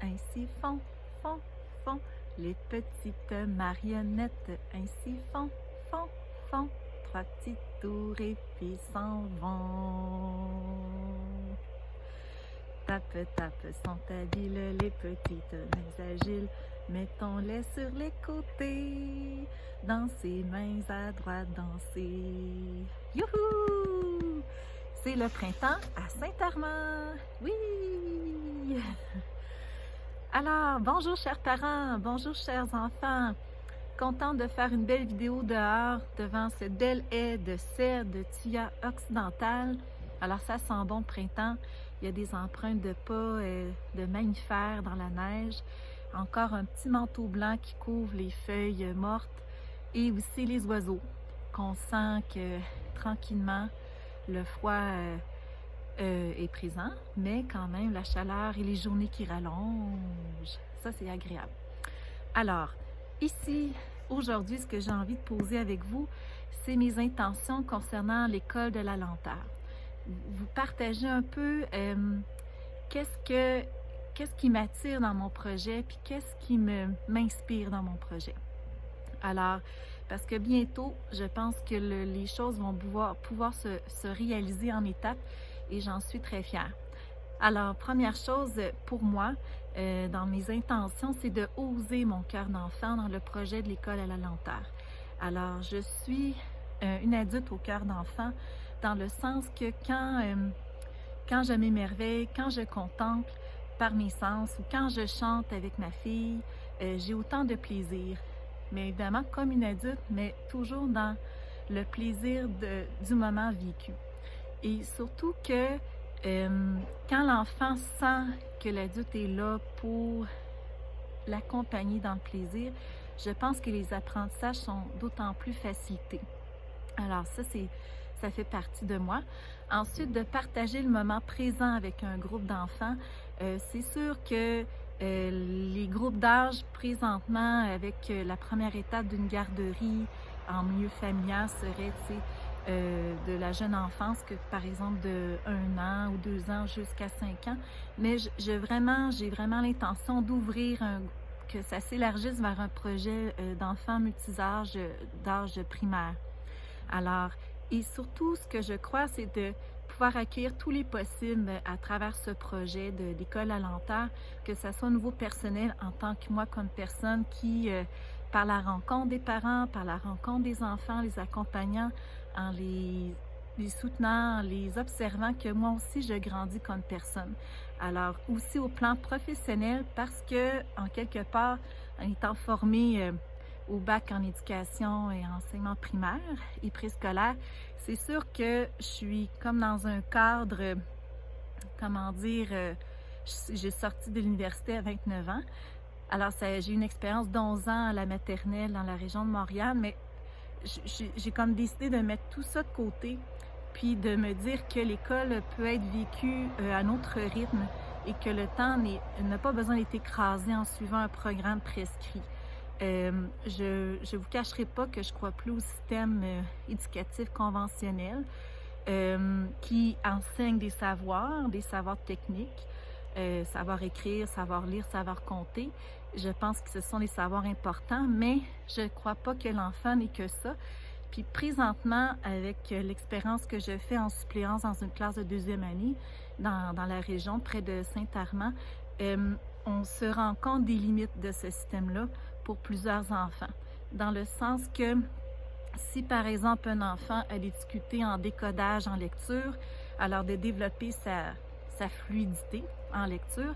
ainsi font, font les petites marionnettes, ainsi font, trois petits tours et puis s'en vont. Tape, tape, sont habiles les petites mains agiles, mettons-les sur les côtés, dans ses mains à droite, danser. Youhou! C'est le printemps à Saint-Armand! Oui! Alors, bonjour chers parents, bonjour chers enfants. Contente de faire une belle vidéo dehors devant ce bel haie de cèdre de Thuya occidentale. Alors ça sent bon printemps. Il y a des empreintes de pas de mammifères dans la neige. Encore un petit manteau blanc qui couvre les feuilles mortes et aussi les oiseaux qu'on sent que tranquillement le froid est présent, mais quand même la chaleur et les journées qui rallongent, ça c'est agréable. Alors, ici, aujourd'hui, ce que j'ai envie de poser avec vous, c'est mes intentions concernant l'école de la lenteur. Vous partagez un peu qu'est-ce qui m'attire dans mon projet, puis qu'est-ce qui m'inspire dans mon projet. Alors, parce que bientôt, je pense que les choses vont pouvoir se réaliser en étapes et j'en suis très fière. Alors, première chose pour moi, dans mes intentions, c'est de oser mon cœur d'enfant dans le projet de l'école à la lenteur. Alors, je suis une adulte au cœur d'enfant dans le sens que quand je m'émerveille, quand je contemple par mes sens ou quand je chante avec ma fille, j'ai autant de plaisir. Mais évidemment, comme une adulte, mais toujours dans le plaisir du moment vécu. Et surtout que quand l'enfant sent que l'adulte est là pour l'accompagner dans le plaisir, je pense que les apprentissages sont d'autant plus facilités. Alors ça fait partie de moi. Ensuite, de partager le moment présent avec un groupe d'enfants. C'est sûr que les groupes d'âge présentement avec la première étape d'une garderie en milieu familial serait de la jeune enfance, que par exemple de 1 an ou 2 ans jusqu'à 5 ans. Mais j'ai vraiment l'intention d'ouvrir, que ça s'élargisse vers un projet d'enfants multisâges d'âge primaire. Alors, et surtout, ce que je crois, c'est de pouvoir accueillir tous les possibles à travers ce projet de l'école à lenteur, que ce soit au niveau personnel en tant que moi comme personne qui, par la rencontre des parents, par la rencontre des enfants, les accompagnant, en les soutenant, en les observant, que moi aussi je grandis comme personne. Alors aussi au plan professionnel, parce que en quelque part, en étant formée au bac en éducation et enseignement primaire et préscolaire, c'est sûr que je suis comme dans un cadre, comment dire, j'ai sorti de l'université à 29 ans. Alors j'ai une expérience d'11 ans à la maternelle dans la région de Montréal, mais j'ai comme décidé de mettre tout ça de côté, puis de me dire que l'école peut être vécue à notre rythme et que le temps n'a pas besoin d'être écrasé en suivant un programme prescrit. Je vous cacherai pas que je crois plus au système éducatif conventionnel qui enseigne des savoirs techniques, savoir écrire, savoir lire, savoir compter. Je pense que ce sont des savoirs importants, mais je ne crois pas que l'enfant n'est que ça. Puis présentement, avec l'expérience que je fais en suppléance dans une classe de 2e année dans la région, près de Saint-Armand, on se rend compte des limites de ce système-là pour plusieurs enfants. Dans le sens que si par exemple un enfant a des difficultés en décodage en lecture, alors de développer sa fluidité en lecture,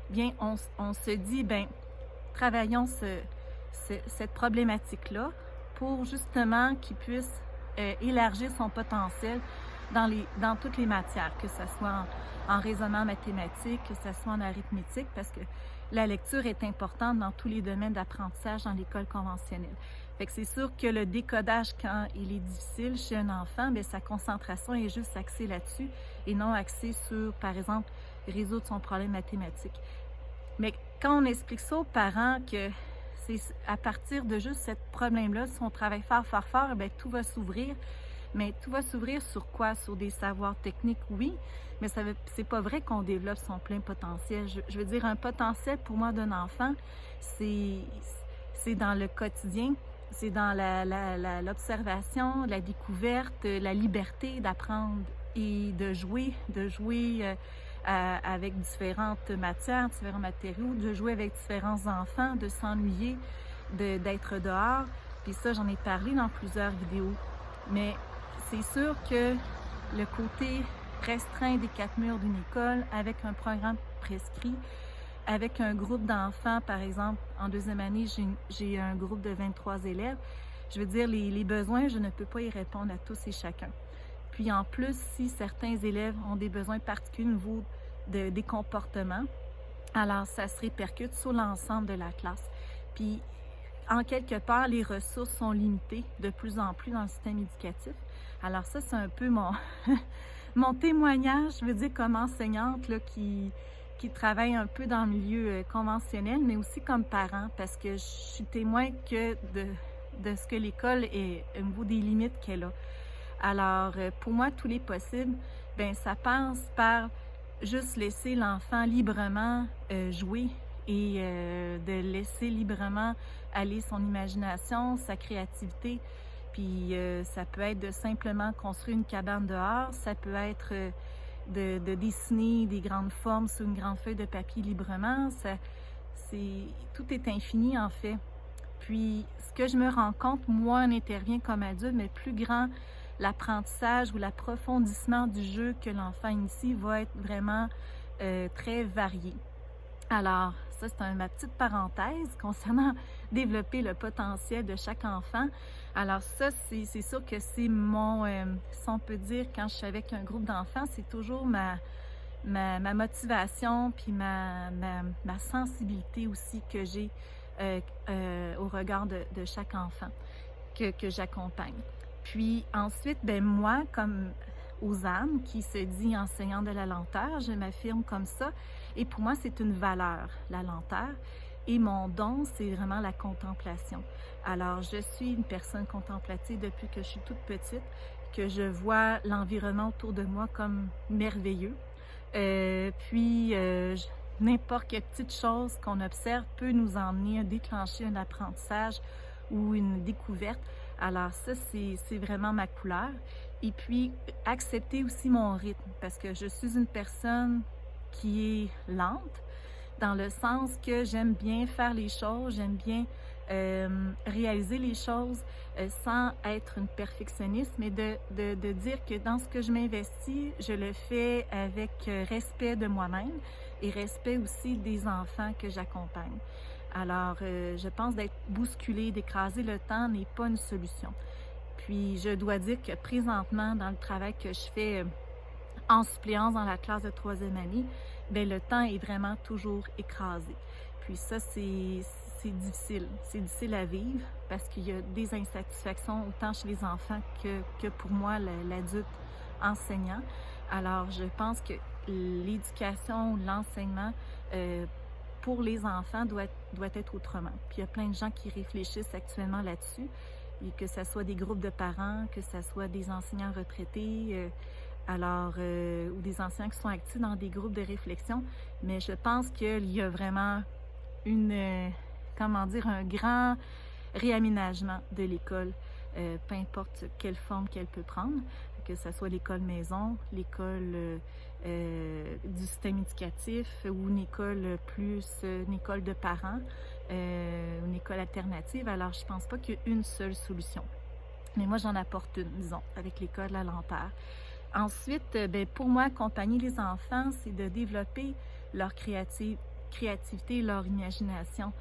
bien on se dit, bien, travaillons cette problématique-là pour justement qu'il puisse élargir son potentiel dans toutes les matières, que ce soit en raisonnement mathématique, que ce soit en arithmétique, parce que la lecture est importante dans tous les domaines d'apprentissage dans l'école conventionnelle. Fait que c'est sûr que le décodage, quand il est difficile chez un enfant, bien, sa concentration est juste axée là-dessus et non axée sur, par exemple, résoudre son problème mathématique. Mais quand on explique ça aux parents que c'est à partir de juste ce problème-là, si on travaille fort, bien, tout va s'ouvrir, Mais tout va s'ouvrir sur quoi? Sur des savoirs techniques, oui, mais c'est pas vrai qu'on développe son plein potentiel. Je veux dire, un potentiel pour moi d'un enfant, c'est c'est dans le quotidien, c'est dans l'observation, la découverte, la liberté d'apprendre et de jouer avec différentes matières, différents matériaux, de jouer avec différents enfants, de s'ennuyer, d'être dehors. Puis ça, j'en ai parlé dans plusieurs vidéos. Mais c'est sûr que le côté restreint des 4 murs d'une école, avec un programme prescrit, avec un groupe d'enfants, par exemple, en deuxième année, j'ai un groupe de 23 élèves. Je veux dire, les besoins, je ne peux pas y répondre à tous et chacun. Puis en plus, si certains élèves ont des besoins particuliers au niveau des comportements, alors ça se répercute sur l'ensemble de la classe. Puis, en quelque part, les ressources sont limitées de plus en plus dans le système éducatif. Alors ça, c'est un peu mon témoignage, je veux dire, comme enseignante là, qui travaille un peu dans le milieu conventionnel, mais aussi comme parent, parce que je suis témoin que de ce que l'école est au niveau des limites qu'elle a. Alors, pour moi, tous les possibles, ben ça passe par juste laisser l'enfant librement jouer et de laisser librement aller son imagination, sa créativité. Puis ça peut être de simplement construire une cabane dehors, ça peut être de dessiner des grandes formes sur une grande feuille de papier librement. Tout est infini en fait. Puis ce que je me rends compte, moi, on intervient comme adulte, mais plus grand l'apprentissage ou l'approfondissement du jeu que l'enfant initie va être vraiment très varié. Alors, ça, c'est ma petite parenthèse concernant développer le potentiel de chaque enfant. Alors ça, c'est sûr que c'est mon, si on peut dire, quand je suis avec un groupe d'enfants, c'est toujours ma motivation puis ma sensibilité aussi que j'ai au regard de chaque enfant que j'accompagne. Puis ensuite, ben moi, comme Ozanne, qui se dit enseignante de la lenteur, je m'affirme comme ça. Et pour moi, c'est une valeur, la lenteur. Et mon don, c'est vraiment la contemplation. Alors, je suis une personne contemplative depuis que je suis toute petite, que je vois l'environnement autour de moi comme merveilleux. N'importe quelle petite chose qu'on observe peut nous emmener à déclencher un apprentissage ou une découverte. Alors ça, c'est vraiment ma couleur. Et puis, accepter aussi mon rythme, parce que je suis une personne qui est lente, dans le sens que j'aime bien faire les choses, j'aime bien réaliser les choses sans être une perfectionniste, mais de dire que dans ce que je m'investis, je le fais avec respect de moi-même et respect aussi des enfants que j'accompagne. Alors, je pense d'être bousculé, d'écraser le temps n'est pas une solution. Puis, je dois dire que présentement, dans le travail que je fais en suppléance dans la classe de troisième année, bien, le temps est vraiment toujours écrasé. Puis ça, c'est difficile. C'est difficile à vivre parce qu'il y a des insatisfactions autant chez les enfants que pour moi, l'adulte enseignant. Alors, je pense que l'éducation, l'enseignement pour les enfants doit être autrement. Puis il y a plein de gens qui réfléchissent actuellement là-dessus, et que ce soit des groupes de parents, que ce soit des enseignants retraités, ou des enseignants qui sont actifs dans des groupes de réflexion. Mais je pense qu'il y a vraiment un grand réaménagement de l'école, peu importe quelle forme qu'elle peut prendre, que ce soit l'école maison, l'école du système éducatif ou une école de parents, une école alternative. Alors, je pense pas qu'il y ait une seule solution. Mais moi, j'en apporte une, disons, avec l'école de la lenteur. Ensuite, pour moi, accompagner les enfants, c'est de développer leur créativité, leur imagination.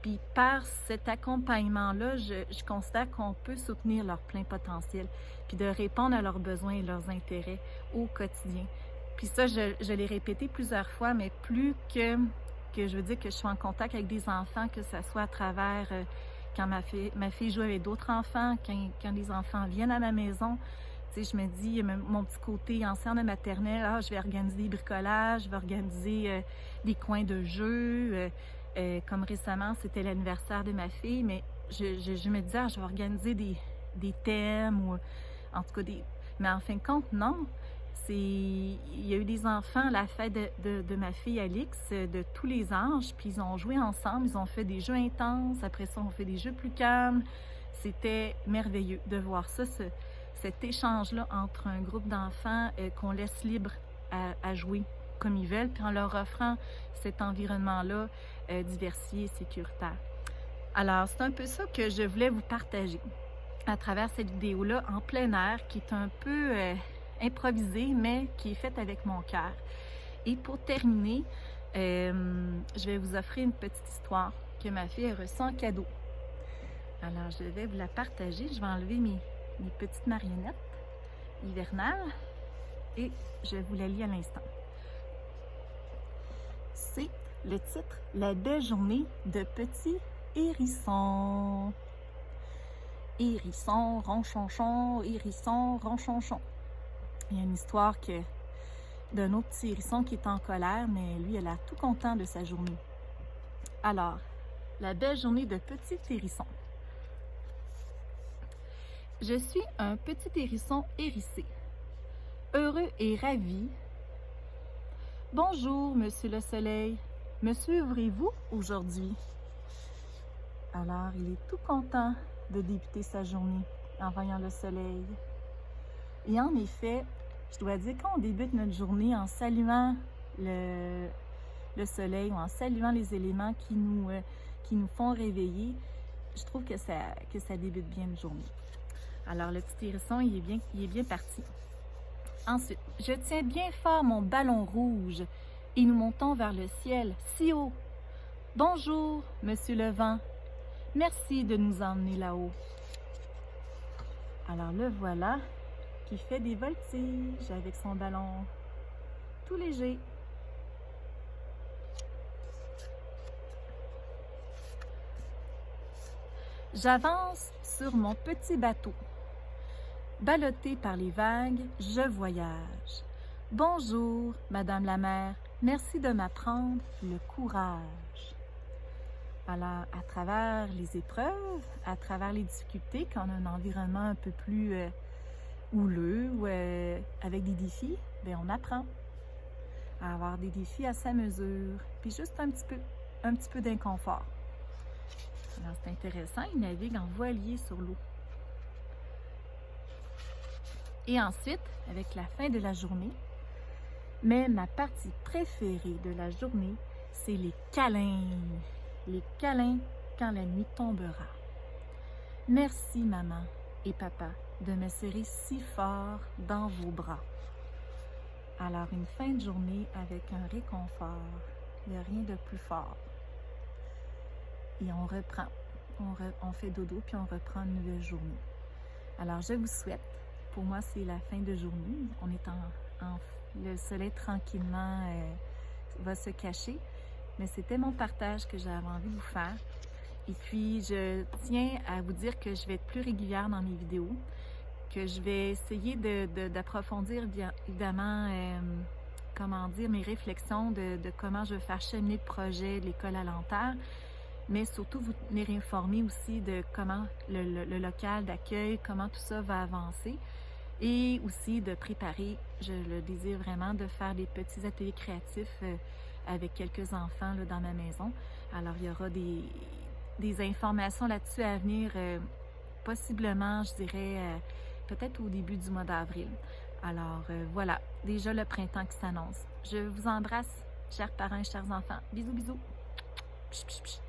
Puis par cet accompagnement-là, je considère qu'on peut soutenir leur plein potentiel, puis de répondre à leurs besoins et leurs intérêts au quotidien. Puis ça, je l'ai répété plusieurs fois, mais plus que je veux dire que je suis en contact avec des enfants, que ce soit à travers quand ma fille joue avec d'autres enfants, quand les enfants viennent à la maison, tu sais, je me dis, mon petit côté enseignant de maternelle, je vais organiser des bricolages, je vais organiser des coins de jeu. Comme récemment, c'était l'anniversaire de ma fille, mais je me disais, je vais organiser des thèmes ou En tout cas, mais en fin de compte, non. Il y a eu des enfants à la fête de ma fille Alix, de tous les âges, puis ils ont joué ensemble, ils ont fait des jeux intenses, après ça, on fait des jeux plus calmes. C'était merveilleux de voir ça, cet échange-là entre un groupe d'enfants qu'on laisse libre à jouer comme ils veulent, puis en leur offrant cet environnement-là diversifié et sécuritaire. Alors, c'est un peu ça que je voulais vous partager à travers cette vidéo-là en plein air, qui est un peu improvisée, mais qui est faite avec mon cœur. Et pour terminer, je vais vous offrir une petite histoire que ma fille a reçue en cadeau. Alors, je vais vous la partager. Je vais enlever mes petites marionnettes hivernales et je vous la lis à l'instant. C'est le titre « La belle journée de petits hérissons ». Hérisson, ronchonchon, hérisson, ronchonchon. Il y a une histoire d'un autre petit hérisson qui est en colère, mais lui, il a l'air tout content de sa journée. Alors, la belle journée de petit hérisson. Je suis un petit hérisson hérissé, heureux et ravi. Bonjour, Monsieur le Soleil. Me suivrez-vous aujourd'hui? Alors, il est tout content de débuter sa journée en voyant le soleil. Et en effet, je dois dire, quand on débute notre journée en saluant le soleil ou en saluant les éléments qui nous font réveiller, je trouve que ça débute bien une journée. Alors, le petit hérisson, il est bien parti. Ensuite, je tiens bien fort mon ballon rouge et nous montons vers le ciel, si haut. Bonjour, Monsieur le vent. Merci de nous emmener là-haut. Alors le voilà qui fait des voltiges avec son ballon tout léger. J'avance sur mon petit bateau. Ballotté par les vagues, je voyage. Bonjour, Madame la mer. Merci de m'apprendre le courage. Alors, à travers les épreuves, à travers les difficultés, quand on a un environnement un peu plus houleux ou avec des défis, bien, on apprend à avoir des défis à sa mesure, puis juste un petit peu d'inconfort. Alors, c'est intéressant, il navigue en voilier sur l'eau. Et ensuite, avec la fin de la journée, mais ma partie préférée de la journée, c'est les câlins. Les câlins quand la nuit tombera. Merci, maman et papa, de me serrer si fort dans vos bras. Alors, une fin de journée avec un réconfort, il n'y a rien de plus fort. Et on reprend. On fait dodo, puis on reprend une nouvelle journée. Alors, je vous souhaite, pour moi, c'est la fin de journée. On est le soleil tranquillement va se cacher. Mais c'était mon partage que j'avais envie de vous faire. Et puis, je tiens à vous dire que je vais être plus régulière dans mes vidéos, que je vais essayer d'approfondir, évidemment, mes réflexions de comment je veux faire cheminer le projet de l'école alimentaire, mais surtout vous tenir informé aussi de comment le local d'accueil, comment tout ça va avancer, et aussi de préparer, je le désire vraiment, de faire des petits ateliers créatifs avec quelques enfants là, dans ma maison. Alors, il y aura des informations là-dessus à venir, possiblement, je dirais, peut-être au début du mois d'avril. Alors, voilà, déjà le printemps qui s'annonce. Je vous embrasse, chers parents et chers enfants. Bisous, bisous. Psh, psh, psh.